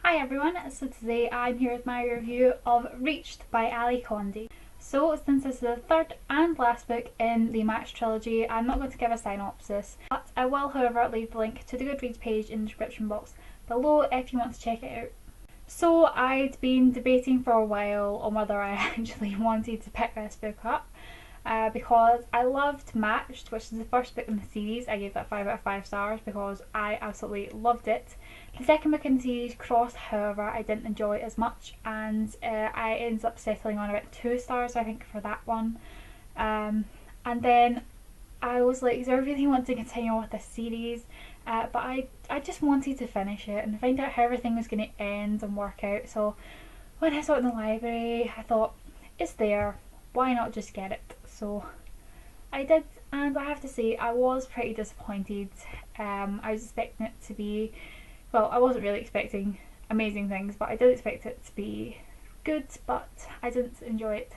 Hi everyone, so today I'm here with my review of Reached by Condie. So since this is the third and last book in the Match trilogy, I'm not going to give a synopsis, but I will however leave the link to the Goodreads page in the description box below if you want to check it out. So I'd been debating for a while on whether I actually wanted to pick this book up. Because I loved Matched, which is the first book in the series. I gave that 5 out of 5 stars because I absolutely loved it. The second book in the series, Crossed, however, I didn't enjoy as much, and I ended up settling on about 2 stars I think for that one. And then I was like, do I really want to continue with this series? But I just wanted to finish it and find out how everything was going to end and work out. So when I saw it in the library, I thought, it's there, why not just get it? So I did, and I have to say I was pretty disappointed. I was expecting it to be, well, I wasn't really expecting amazing things, but I did expect it to be good, but I didn't enjoy it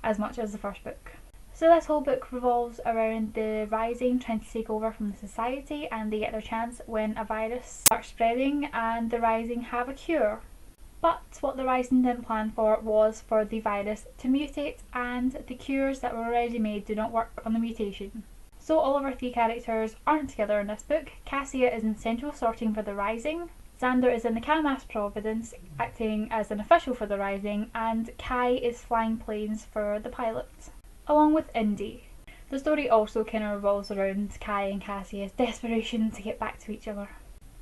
as much as the first book. So this whole book revolves around the Rising trying to take over from the society, and they get their chance when a virus starts spreading and the Rising have a cure. But what the Rising didn't plan for was for the virus to mutate, and the cures that were already made do not work on the mutation. So all of our 3 characters aren't together in this book. Cassia is in Central sorting for the Rising, Xander is in the Camas Providence acting as an official for the Rising, and Kai is flying planes for the pilot, along with Indy. The story also kind of revolves around Kai and Cassia's desperation to get back to each other.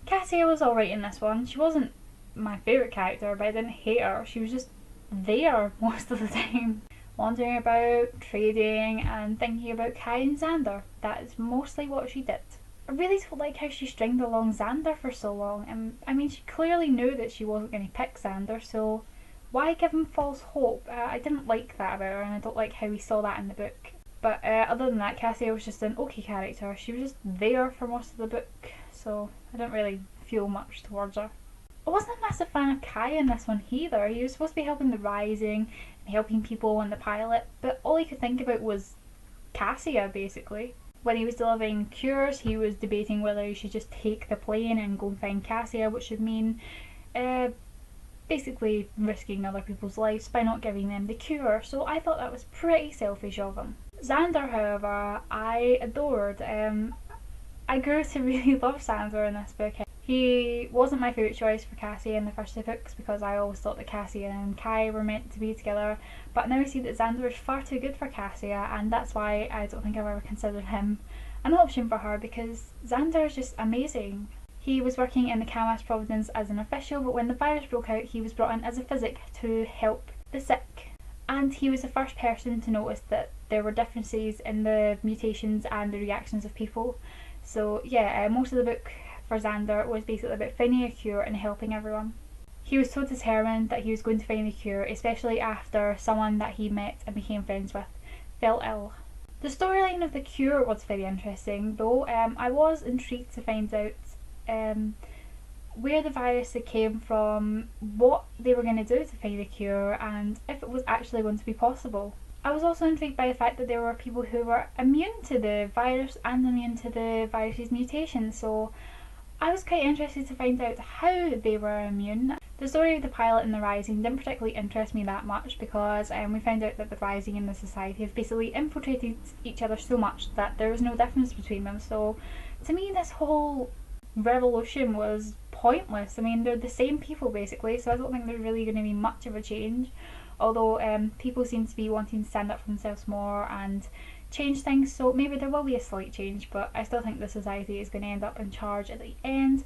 Cassia was alright in this one. She wasn't my favourite character, but I didn't hate her. She was just there most of the time, wandering about, trading and thinking about Kai and Xander. That is mostly what she did. I really don't like how she stringed along Xander for so long, and I mean, she clearly knew that she wasn't going to pick Xander, so why give him false hope? I didn't like that about her, and I don't like how we saw that in the book. But other than that, Cassia was just an okay character. She was just there for most of the book, so I didn't really feel much towards her. I wasn't a massive fan of Kai in this one either. He was supposed to be helping the Rising and helping people on the pilot, but all he could think about was Cassia, basically. When he was delivering cures, he was debating whether he should just take the plane and go and find Cassia, which would mean basically risking other people's lives by not giving them the cure. So I thought that was pretty selfish of him. Xander, however, I adored. I grew to really love Xander in this book. He wasn't my favourite choice for Cassia in the first 2 books because I always thought that Cassia and Kai were meant to be together, but now I see that Xander is far too good for Cassia, and that's why I don't think I've ever considered him an option for her, because Xander is just amazing. He was working in the Camas Providence as an official, but when the virus broke out he was brought in as a physic to help the sick, and he was the first person to notice that there were differences in the mutations and the reactions of people. So yeah, most of the book for Xander was basically about finding a cure and helping everyone. He was so determined that he was going to find the cure, especially after someone that he met and became friends with fell ill. The storyline of the cure was very interesting though. I was intrigued to find out where the virus came from, what they were going to do to find a cure, and if it was actually going to be possible. I was also intrigued by the fact that there were people who were immune to the virus and immune to the virus's mutation, so I was quite interested to find out how they were immune. The story of the pilot and the Rising didn't particularly interest me that much because we found out that the Rising and the Society have basically infiltrated each other so much that there was no difference between them. So to me this whole revolution was pointless. I mean, they're the same people basically, so I don't think there's really going to be much of a change. Although people seem to be wanting to stand up for themselves more and change things, so maybe there will be a slight change, but I still think the Society is going to end up in charge at the end,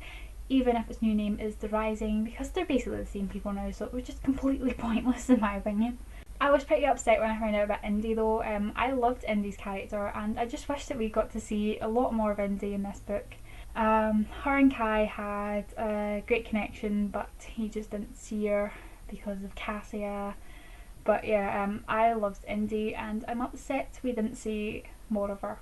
even if its new name is the Rising, because they're basically the same people now, so it was just completely pointless in my opinion. I was pretty upset when I found out about Indy though. I loved Indy's character, and I just wish that we got to see a lot more of Indy in this book. Her and Kai had a great connection, but he just didn't see her because of Cassia. But yeah, I loved Indy, and I'm upset we didn't see more of her.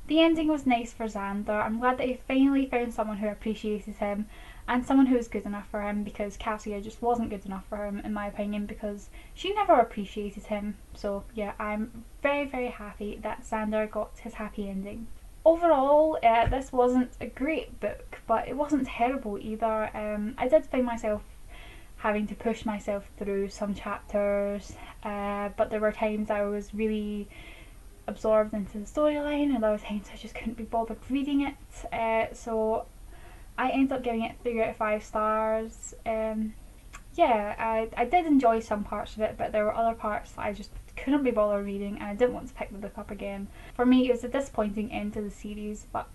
The ending was nice for Xander. I'm glad that he finally found someone who appreciated him and someone who was good enough for him, because Cassia just wasn't good enough for him in my opinion, because she never appreciated him. So yeah, I'm very, very happy that Xander got his happy ending. Overall, this wasn't a great book, but it wasn't terrible either. I did find myself having to push myself through some chapters, but there were times I was really absorbed into the storyline and other times I just couldn't be bothered reading it, so I ended up giving it 3 out of 5 stars. Yeah, I did enjoy some parts of it, but there were other parts that I just couldn't be bothered reading and I didn't want to pick the book up again. For me, it was a disappointing end to the series, but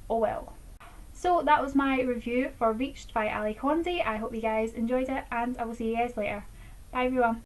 oh well. So that was my review for Reached by Ali Condie. I hope you guys enjoyed it and I will see you guys later. Bye everyone.